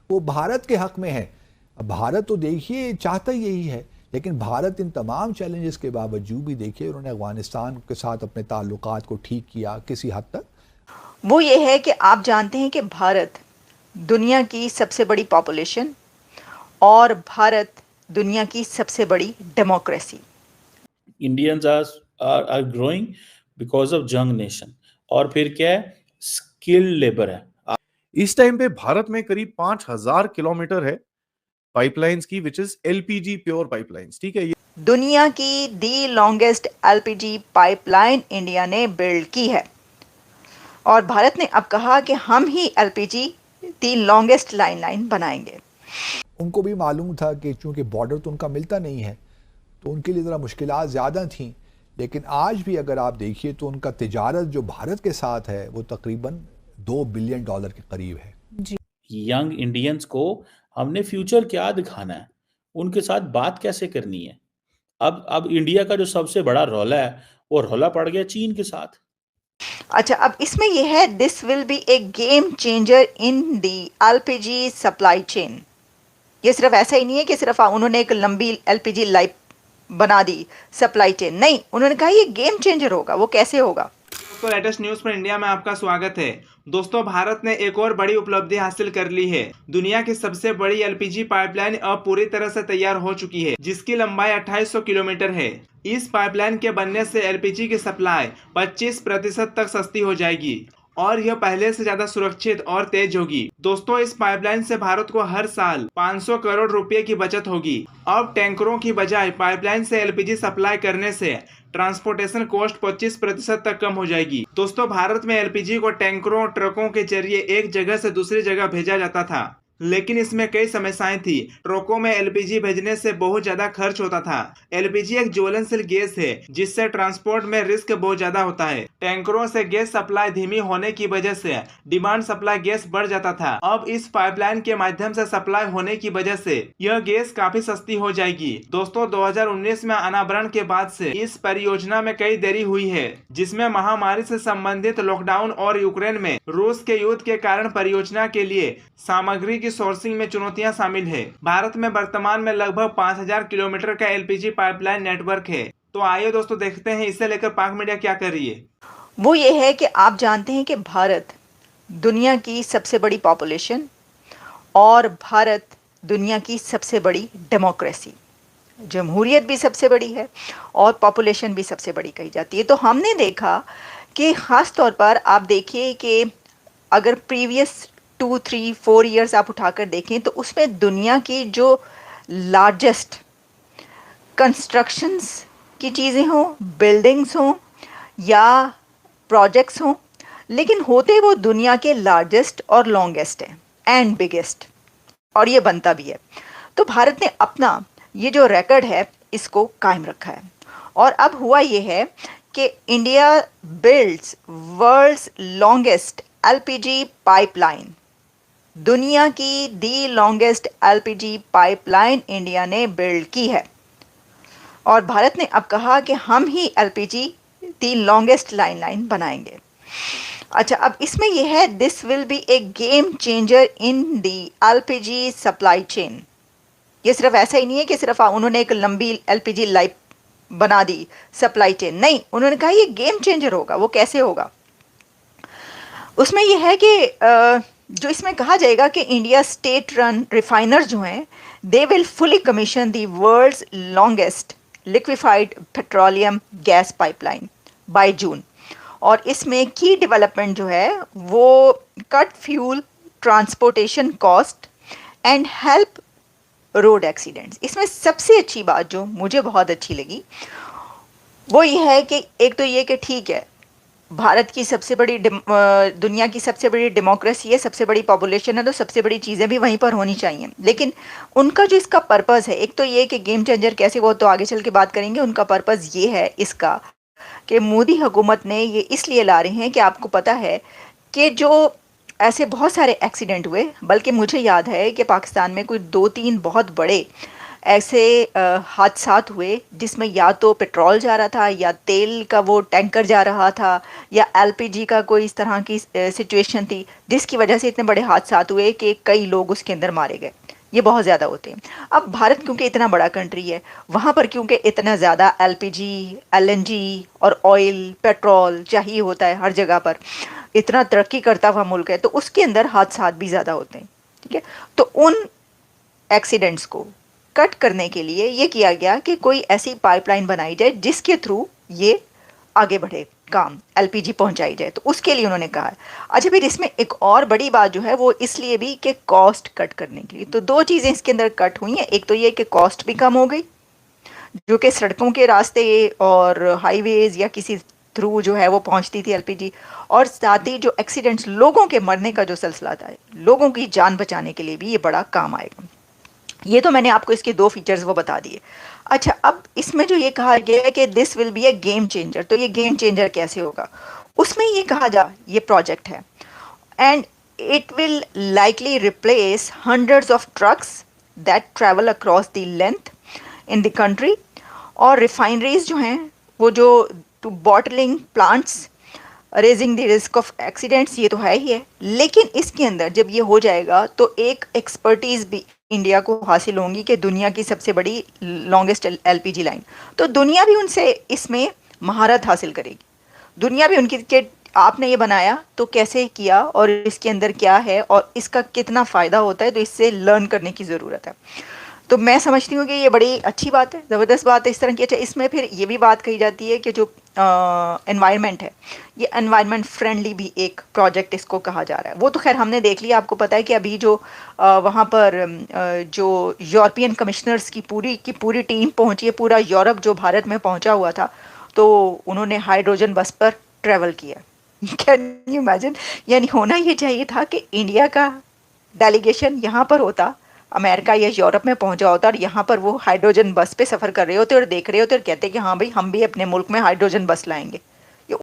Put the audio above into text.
وہ بھارت کے حق میں ہے. بھارت تو دیکھیے چاہتا یہی ہے، لیکن بھارت ان تمام چیلنجز کے باوجود بھی دیکھیے انہوں نے افغانستان کے ساتھ اپنے تعلقات کو ٹھیک کیا کسی حد تک. وہ یہ ہے کہ آپ جانتے ہیں کہ بھارت دنیا کی سب سے بڑی پاپولیشن اور بھارت دنیا کی سب سے بڑی democracy. Indians are growing because of young nation. اور پھر کیا ہے؟ اسکل لیبر ہے. اس ٹائم پہ بھارت میں قریب 5,000 کلومیٹر ہے پائپ لائنز کی which is L P G pure pipe lines. ٹھیک ہے، دنیا کی the longest L P G pipe line India نے بلڈ کی ہے، اور بھارت نے اب کہا کہ ہم ہی L P G the longest line بنائیں گے. ان کو بھی معلوم تھا کہ چونکہ بارڈر تو ان کا ملتا نہیں ہے تو ان کے لیے ذرا مشکلات زیادہ تھیں، لیکن آج بھی اگر آپ دیکھیے تو ان کا تجارت جو بھارت کے ساتھ ہے وہ تقریباً $2 بلین کے قریب ہے. ینگ انڈینز کو ہم نے فیوچر کیا دکھانا ہے، ان کے ساتھ بات کیسے کرنی ہے. اب انڈیا کا جو سب سے بڑا رولا ہے وہ رولا پڑ گیا چین کے ساتھ. اچھا، اب اس میں یہ ہے this will be a game changer in the L P G supply chain. یہ صرف ایسا ہی نہیں ہے کہ صرف انہوں نے ایک لمبی ایل پی جی لائن بنا دی سپلائی چین، نہیں، انہوں نے کہا یہ گیم چینجر ہوگا. وہ کیسے ہوگا؟ دوستوں، لیٹسٹ نیوز پر انڈیا میں آپ کا سواگت ہے. دوستوں، بھارت نے ایک اور بڑی اپلبدھی حاصل کر لی ہے. دنیا کی سب سے بڑی L P G pipe line اب پوری طرح سے تیار ہو چکی ہے، جس کی لمبائی 2800 کلومیٹر ہے. اس پائپ لائن کے بننے سے ایل پی جی کی سپلائی 25% تک سستی ہو جائے گی اور یہ پہلے سے زیادہ سرکشت اور تیز ہوگی. دوستوں، اس پائپ لائن سے بھارت کو ہر سال 500 کروڑ روپے کی بچت ہوگی. اب ٹینکروں کی بجائے پائپ لائن سے ایل پی جی سپلائی کرنے سے ٹرانسپورٹیشن کوسٹ 25% تک کم ہو جائے گی. دوستوں، بھارت میں ایل پی جی کو ٹینکروں اور ٹرکوں کے ذریعے ایک جگہ سے دوسری جگہ بھیجا جاتا تھا، لیکن اس میں کئی سمسیایں تھیں. ٹرکوں میں ایل پی جی بھیجنے سے بہت زیادہ خرچ ہوتا تھا. ایل پی جی ایک جولنشیل گیس ہے جس سے ٹرانسپورٹ میں رسک بہت زیادہ ہوتا ہے. ٹینکروں سے گیس سپلائی دھیمی ہونے کی وجہ سے ڈیمانڈ سپلائی گیس بڑھ جاتا تھا. اب اس پائپ لائن کے مادھیم سے سپلائی ہونے کی وجہ سے یہ گیس کافی سستی ہو جائے گی. دوستوں، 2019 میں انابرن کے بعد سے اس پریوجنا میں کئی دیری ہوئی ہے، جس میں مہاماری سے سمبندھت لاک ڈاؤن اور یوکرین میں روس کے یدھ کے کارن پریوجنا کے لیے سامگری کی سورسنگ میں چنوتیاں شامل ہے. بھارت میں برتمان میں لگ بھگ 5,000 کلومیٹر کا L P G pipe line net work ہے. تو آئیے دوستوں دیکھتے ہیں اسے لے کر پاک میڈیا کیا کر رہی ہے. وہ یہ ہے کہ آپ جانتے ہیں کہ بھارت دنیا کی سب سے بڑی پاپولیشن اور بھارت دنیا کی سب سے بڑی ڈیموکریسی، جمہوریت بھی سب سے بڑی ہے اور پاپولیشن بھی سب سے بڑی کہی جاتی ہے. تو ہم نے دیکھا کہ خاص طور پر آپ دیکھیے کہ اگر پریویس 2-3-4 ایئرس آپ اٹھا کر دیکھیں تو اس میں دنیا کی جو لارجسٹ کنسٹرکشنز کی چیزیں ہوں، بلڈنگز ہوں یا پروجیکٹس ہوں، لیکن ہوتے وہ دنیا کے لارجسٹ اور لانگیسٹ ہیں اینڈ بگیسٹ، اور یہ بنتا بھی ہے. تو بھارت نے اپنا یہ جو ریکارڈ ہے اس کو قائم رکھا ہے، اور اب ہوا یہ ہے کہ India builds world's longest L P G pipe line. دنیا کی the longest L P G pipe line India نے بلڈ کی ہے، اور بھارت نے اب کہا کہ ہم ہی L P G the longest line بنائیں گے. اچھا، اب اس میں یہ ہے this will be a game changer in the L P G supply chain. یہ صرف ایسا ہی نہیں ہے کہ صرف انہوں نے ایک لمبی ایل پی جی لائن بنا دی سپلائی چین، نہیں، انہوں نے کہا یہ گیم چینجر ہوگا. وہ کیسے ہوگا؟ اس میں یہ ہے کہ جو اس میں کہا جائے گا کہ انڈیا اسٹیٹ رن ریفائنر جو ہیں they will fully commission the world's longest liquefied petroleum gas pipeline by June. اور اس میں کی ڈیولپمنٹ جو ہے وہ cut fuel transportation cost and help road accidents. اس میں سب سے اچھی بات جو مجھے بہت اچھی لگی وہ یہ ہے کہ ایک تو یہ کہ ٹھیک ہے بھارت کی سب سے بڑی دنیا کی سب سے بڑی ڈیموکریسی ہے، سب سے بڑی پاپولیشن ہے، تو سب سے بڑی چیزیں بھی وہیں پر ہونی چاہیے. لیکن ان کا جو اس کا پرپز ہے، ایک تو یہ کہ گیم چینجر کیسے، وہ تو آگے چل کے بات کریں گے. ان کا پرپز یہ ہے اس کا کہ مودی حکومت نے یہ اس لیے لا رہے ہیں کہ آپ کو پتہ ہے کہ جو ایسے بہت سارے ایکسیڈنٹ ہوئے، بلکہ مجھے یاد ہے کہ پاکستان میں کوئی 2-3 بہت بڑے ایسے حادثات ہوئے جس میں یا تو پیٹرول جا رہا تھا یا تیل کا وہ ٹینکر جا رہا تھا یا LPG کا کوئی اس طرح کی سچویشن تھی جس کی وجہ سے اتنے بڑے حادثات ہوئے کہ کئی لوگ اس کے اندر مارے گئے. یہ بہت زیادہ ہوتے ہیں. اب بھارت کیونکہ اتنا بڑا کنٹری ہے، وہاں پر کیونکہ اتنا زیادہ LPG LNG اور آئل پیٹرول چاہیے ہوتا ہے ہر جگہ پر، اتنا ترقی کرتا ہوا ملک ہے، تو اس کے اندر حادثات بھی زیادہ ہوتے ہیں. ٹھیک ہے، تو ان ایکسیڈنٹس کو کٹ کرنے کے لیے یہ کیا گیا کہ کوئی ایسی پائپ لائن بنائی جائے جس کے تھرو یہ آگے بڑھے، کام LPG پہنچائی جائے. تو اس کے لیے انہوں نے کہا ہے. اچھا پھر اس میں ایک اور بڑی بات جو ہے وہ اس لیے بھی کہ کاسٹ کٹ کرنے کے لیے. تو دو چیزیں اس کے اندر کٹ ہوئی ہیں. ایک تو یہ کہ کاسٹ بھی کم ہو گئی، جو کہ سڑکوں کے راستے اور ہائی ویز یا کسی تھرو جو ہے وہ پہنچتی تھی LPG، اور ساتھ ہی جو ایکسیڈنٹس لوگوں کے مرنے کا جو سلسلہ تھا، لوگوں کی جان بچانے کے لیے بھی یہ بڑا کام آئے گا. یہ تو میں نے آپ کو اس کے دو فیچرز وہ بتا دیے. اچھا اب اس میں جو یہ کہا گیا ہے کہ this will be a game changer, تو یہ گیم چینجر کیسے ہوگا؟ اس میں یہ کہا جا یہ پروجیکٹ ہے and it will likely replace hundreds of trucks that travel across the length in the country, اور ریفائنریز جو ہیں وہ جو to bottling plants raising the risk of accidents, یہ تو ہے ہی ہے. لیکن اس کے اندر جب یہ ہو جائے گا تو ایک ایکسپرٹیز بھی انڈیا کو حاصل ہوں گی کہ دنیا کی سب سے بڑی لانگسٹ LPG لائن، تو دنیا بھی ان سے اس میں مہارت حاصل کرے گی. دنیا بھی ان کی کہ آپ نے یہ بنایا تو کیسے کیا اور اس کے اندر کیا ہے اور اس کا کتنا فائدہ ہوتا ہے، تو اس سے لرن کرنے کی ضرورت ہے. تو میں سمجھتی ہوں کہ یہ بڑی اچھی بات ہے، زبردست بات ہے اس طرح کی. اچھا اس میں پھر یہ بھی بات کہی جاتی ہے کہ جو انوائرمنٹ ہے، یہ انوائرمنٹ فرینڈلی بھی ایک پروجیکٹ اس کو کہا جا رہا ہے. وہ تو خیر ہم نے دیکھ لیا، آپ کو پتہ ہے کہ ابھی جو وہاں پر جو یورپین کمشنرز کی پوری ٹیم پہنچی ہے، پورا یورپ جو بھارت میں پہنچا ہوا تھا، تو انہوں نے ہائیڈروجن بس پر ٹریول کیا. Can you imagine? یعنی ہونا یہ چاہیے تھا کہ انڈیا کا ڈیلیگیشن یہاں پر ہوتا، امریکہ یا یورپ میں پہنچا ہوتا، اور یہاں پر وہ ہائیڈروجن بس پہ سفر کر رہے ہوتے اور دیکھ رہے ہوتے اور کہتے کہ ہاں بھائی ہم بھی اپنے ملک میں ہائیڈروجن بس لائیں گے.